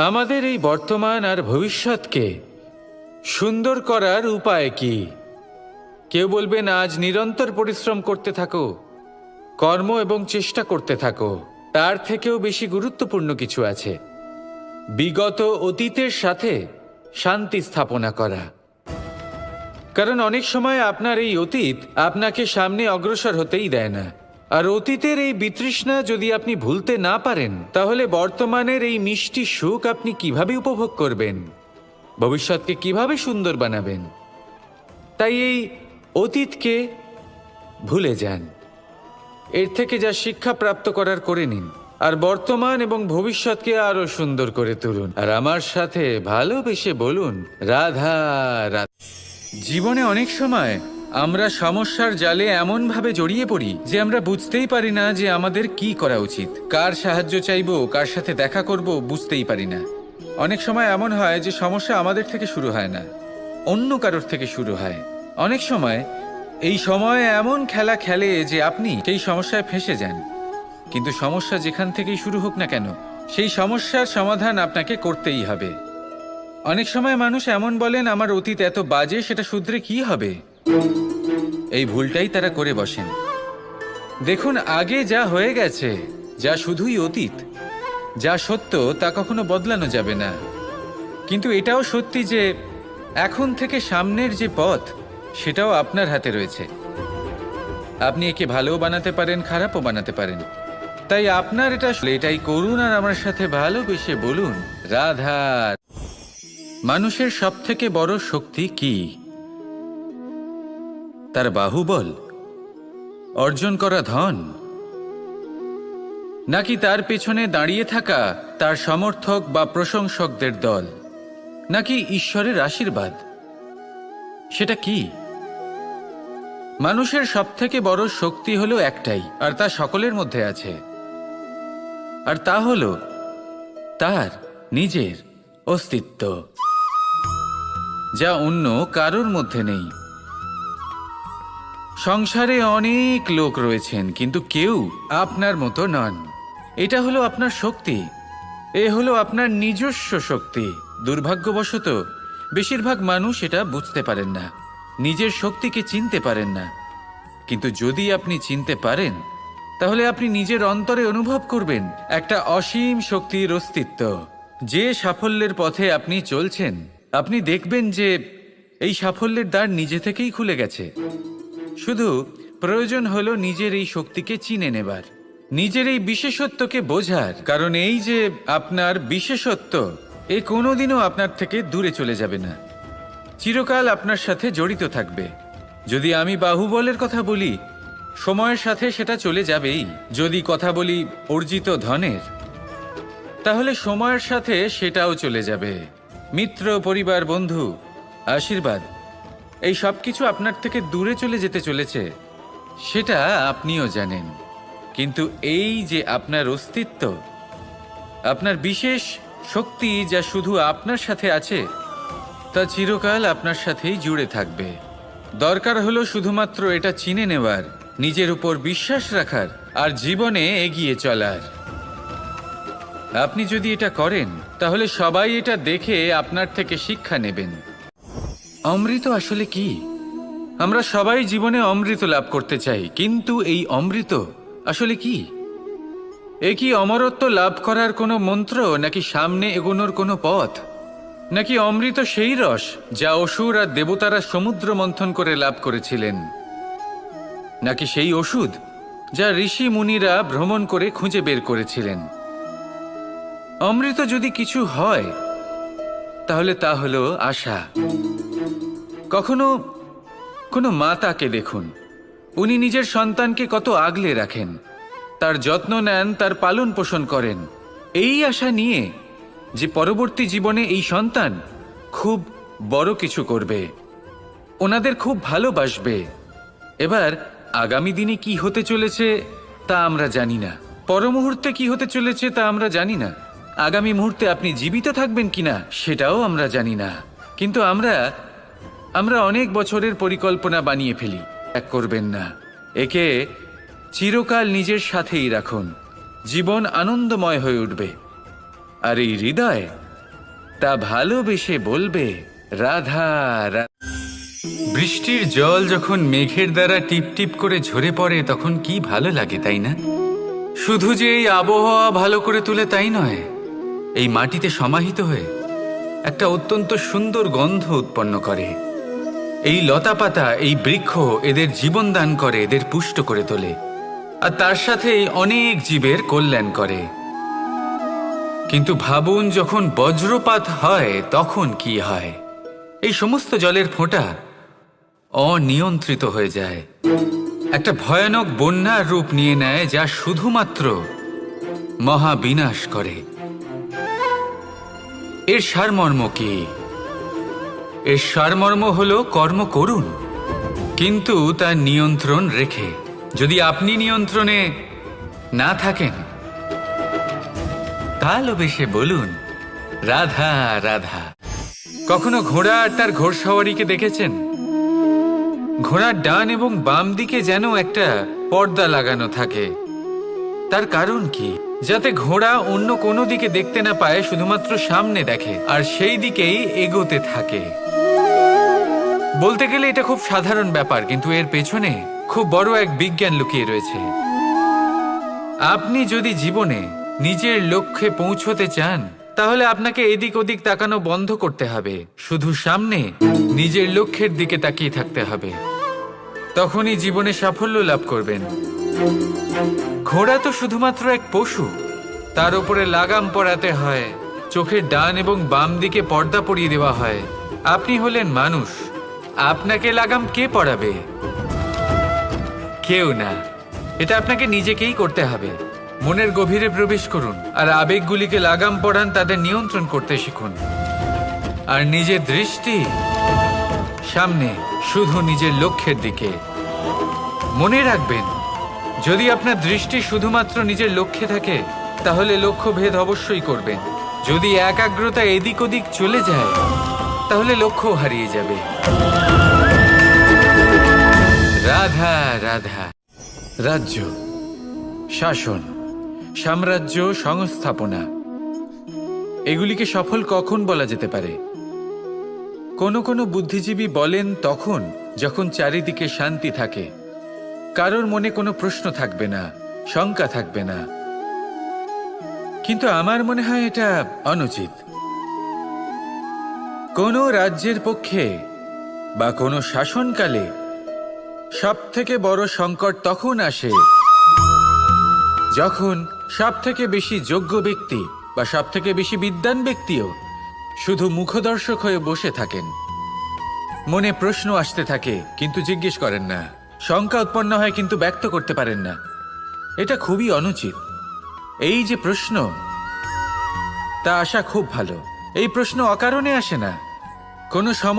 আমাদের এই বর্তমান আর ভবিষ্যৎকে সুন্দর করার উপায় কি? কেউ বলবেন আজ নিরন্তর পরিশ্রম করতে থাকো, কর্ম এবং চেষ্টা করতে থাকো। তার থেকেও বেশি গুরুত্বপূর্ণ কিছু আছে, বিগত অতীতের সাথে শান্তি স্থাপনা করা। কারণ অনেক সময় আপনার এই অতীত আপনাকে সামনে অগ্রসর হতেই দেয় না। আর অতীতের এই বিতৃষ্ণা যদি আপনি ভুলতে না পারেন, তাহলে বর্তমানের এই মিষ্টি সুখ আপনি কিভাবে উপভোগ করবেন, ভবিষ্যৎকে কিভাবে সুন্দর বানাবেন? তাই এই অতীতকে ভুলে যান, এর থেকে যা শিক্ষা প্রাপ্ত করার করে নিন, আর বর্তমান এবং ভবিষ্যৎকে আরো সুন্দর করে তুলুন। আর আমার সাথে ভালোবেসে বলুন, রাধা রাধা। জীবনে অনেক সময় আমরা সমস্যার জালে এমনভাবে জড়িয়ে পড়ি যে আমরা বুঝতেই পারি না যে আমাদের কি করা উচিত, কার সাহায্য চাইবো, কার সাথে দেখা করব, বুঝতেই পারি না। অনেক সময় এমন হয় যে সমস্যা আমাদের থেকে শুরু হয় না, অন্য কারোর থেকে শুরু হয়। অনেক সময় এই সময় এমন খেলা খেলে যে আপনি সেই সমস্যায় ফেঁসে যান। কিন্তু সমস্যা যেখান থেকেই শুরু হোক না কেন, সেই সমস্যার সমাধান আপনাকে করতেই হবে। অনেক সময় মানুষ এমন বলেন, আমার অতীত এত বাজে, সেটা শুধরে কি হবে? এই ভুলটাই তারা করে বসেন। দেখুন, আগে যা হয়ে গেছে, যা শুধুই অতীত, যা সত্য তা কখনো বদলানো যাবে না। কিন্তু এটাও সত্যি যে এখন থেকে সামনের যে পথ, সেটাও আপনার হাতে রয়েছে। আপনি একে ভালোও বানাতে পারেন, খারাপও বানাতে পারেন। তাই আপনার এটাই করুন আর আমার সাথে ভালোবেসে বলুন, রাধা। মানুষের সবথেকে বড় শক্তি কি? তার বাহুবল, অর্জন করা ধন, নাকি তার পেছনে দাঁড়িয়ে থাকা তার সমর্থক বা প্রশংসকদের দল, নাকি ঈশ্বরের আশীর্বাদ? সেটা কি? মানুষের সবথেকে বড় শক্তি হলো একটাই, আর তা সকলের মধ্যে আছে, আর তা হলো তার নিজের অস্তিত্ব, যা অন্য কারোর মধ্যে নেই। সংসারে অনেক লোক রয়েছেন, কিন্তু কেউ আপনার মতো নন। এটা হলো আপনার শক্তি, এ হলো আপনার নিজস্ব শক্তি। দুর্ভাগ্যবশত বেশিরভাগ মানুষ এটা বুঝতে পারেন না, নিজের শক্তিকে চিনতে পারেন না। কিন্তু যদি আপনি চিনতে পারেন, তাহলে আপনি নিজের অন্তরে অনুভব করবেন একটা অসীম শক্তির অস্তিত্ব। যে সাফল্যের পথে আপনি চলছেন, আপনি দেখবেন যে এই সাফল্যের দ্বার নিজে থেকেই খুলে গেছে। শুধু প্রয়োজন হলো নিজের এই শক্তিকে চিনে নেবার, নিজের এই বিশেষত্বকে বোঝার। কারণ এই যে আপনার বিশেষত্ব, এ কোনোদিনও আপনার থেকে দূরে চলে যাবে না, চিরকাল আপনার সাথে জড়িত থাকবে। যদি আমি বাহুবলের কথা বলি, সময়ের সাথে সেটা চলে যাবেই। যদি কথা বলি অর্জিত ধনের, তাহলে সময়ের সাথে সেটাও চলে যাবে। মিত্র, পরিবার, বন্ধু, আশীর্বাদ, এই সব কিছু আপনার থেকে দূরে চলে যেতে চলেছে, সেটা আপনিও জানেন। কিন্তু এই যে আপনার অস্তিত্ব, আপনার বিশেষ শক্তি যা শুধু আপনার সাথে আছে, তা চিরকাল আপনার সাথেই জুড়ে থাকবে। দরকার হলো শুধুমাত্র এটা চিনে নেওয়ার, নিজের উপর বিশ্বাস রাখার, আর জীবনে এগিয়ে চলার। আপনি যদি এটা করেন, তাহলে সবাই এটা দেখে আপনার থেকে শিক্ষা নেবেন। অমৃত আসলে কি? আমরা সবাই জীবনে অমৃত লাভ করতে চাই, কিন্তু এই অমৃত আসলে কি? এ কি অমরত্ব লাভ করার কোনো মন্ত্র, নাকি সামনে এগোনোর কোনো পথ? নাকি অমৃত সেই রস যা অসুর আর দেবতারা সমুদ্র মন্থন করে লাভ করেছিলেন? নাকি সেই ওষুধ যা ঋষি মুনিরা ভ্রমণ করে খুঁজে বের করেছিলেন? অমৃত যদি কিছু হয়, তাহলে তা হলো আশা। কখনো কোনো মাতাকে দেখুন, উনি নিজের সন্তানকে কত আগলে রাখেন, তার যত্ন নেন, তার পালন পোষণ করেন, এই আশা নিয়ে যে পরবর্তী জীবনে এই সন্তান খুব বড় কিছু করবে, ওনাদের খুব ভালোবাসবে। এবার আগামী দিনে কি হতে চলেছে তা আমরা জানি না, পরমুহূর্তে কি হতে চলেছে তা আমরা জানি না, আগামী মুহূর্তে আপনি জীবিত থাকবেন কিনা সেটাও আমরা জানি না। কিন্তু আমরা অনেক বছরের পরিকল্পনা বানিয়ে ফেলি। এক করবেন না, একে চিরকাল নিজের সাথেই রাখুন, জীবন আনন্দময় হয়ে উঠবে। আর এই হৃদয় তা ভালোবেসে বলবে রাধা রাধা। বৃষ্টির জল যখন মেঘের দ্বারা টিপ টিপ করে ঝরে পড়ে তখন কি ভালো লাগে, তাই না? শুধু যে এই আবহাওয়া ভালো করে তুলে তাই নয়, এই মাটিতে সমাহিত হয়ে একটা অত্যন্ত সুন্দর গন্ধ উৎপন্ন করে। এই লতা পাতা, এই বৃক্ষ এদের জীবন দান করে, এদের পুষ্ট করে তোলে, আর তার সাথেই অনেক জীবের কল্যাণ করে। কিন্তু ভাবুন, যখন বজ্রপাত হয় তখন কি হয়? এই সমস্ত জলের ফোঁটা অনিয়ন্ত্রিত হয়ে যায়, একটা ভয়ানক বন্যার রূপ নিয়ে নেয়, যা শুধুমাত্র মহাবিনাশ করে। এর সারমর্ম কি? এর সারমর্ম হলো কর্ম করুন, কিন্তু তার নিয়ন্ত্রণ রেখে। যদি আপনি নিয়ন্ত্রণে না থাকেন, ভালোবেসে বলুন রাধা রাধা। কখনো ঘোড়া আর তার ঘোড়সওয়ারিকে দেখেছেন? ঘোড়ার ডান এবং বাম দিকে যেন একটা পর্দা লাগানো থাকে। তার কারণ কি? যাতে ঘোড়া অন্য কোনো দিকে দেখতে না পায়, শুধুমাত্র সামনে দেখে আর সেই দিকেই এগোতে থাকে। বলতে গেলে এটা খুব সাধারণ ব্যাপার, কিন্তু এর পেছনে খুব বড় এক বিজ্ঞান লুকিয়ে রয়েছে। আপনি যদি জীবনে নিজের লক্ষ্যে পৌঁছতে চান, তাহলে আপনাকে এদিক ওদিক তাকানো বন্ধ করতে হবে, শুধু সামনে নিজের লক্ষ্যের দিকে তাকিয়ে থাকতে হবে। তখনই জীবনে সাফল্য লাভ করবেন। ঘোড়া তো শুধুমাত্র এক পশু, তার উপরে লাগাম পরাতে হয়, চোখের ডান এবং বাম দিকে পর্দা পরিয়ে দেওয়া হয়। আপনি হলেন মানুষ, আপনাকে লাগাম কে পরাবে? কেউ না। এটা আপনাকে নিজেকেই করতে হবে। মনের গভীরে প্রবেশ করুন আর আবেগগুলিকে লাগাম পরান, তাদের নিয়ন্ত্রণ করতে শিখুন। আর নিজের দৃষ্টি সামনে, শুধু নিজের লক্ষ্যের দিকে। মনে রাখবেন, যদি আপনার দৃষ্টি শুধুমাত্র নিজের লক্ষ্যে থাকে, তাহলে লক্ষ্য ভেদ অবশ্যই করবেন। যদি একাগ্রতা এদিক ওদিক চলে যায়, তাহলে লক্ষ্য হারিয়ে যাবে। রাধা রাধা। রাজ্য, শাসন, সাম্রাজ্য, সংস্থাপনা, এগুলিকে সফল কখন বলা যেতে পারে? কোনো কোনো বুদ্ধিজীবী বলেন তখন যখন চারিদিকে শান্তি থাকে, কারোর মনে কোনো প্রশ্ন থাকবে না, শঙ্কা থাকবে না। কিন্তু আমার মনে হয় এটা অনুচিত। কোনো রাজ্যের পক্ষে বা কোনো শাসনকালে সবথেকে বড় সংকট তখন আসে যখন সবথেকে বেশি যোগ্য ব্যক্তি বা সবথেকে বেশি বিদ্বান ব্যক্তিও শুধু মুখদর্শক হয়ে বসে থাকেন। মনে প্রশ্ন আসতে থাকে কিন্তু জিজ্ঞেস করেন না, শঙ্কা উৎপন্ন হয় কিন্তু ব্যক্ত করতে পারেন না। এটা খুবই অনুচিত। এই যে প্রশ্ন, তা আসা খুব ভালো। এই প্রশ্ন অকারণে আসে না। কোনো সময়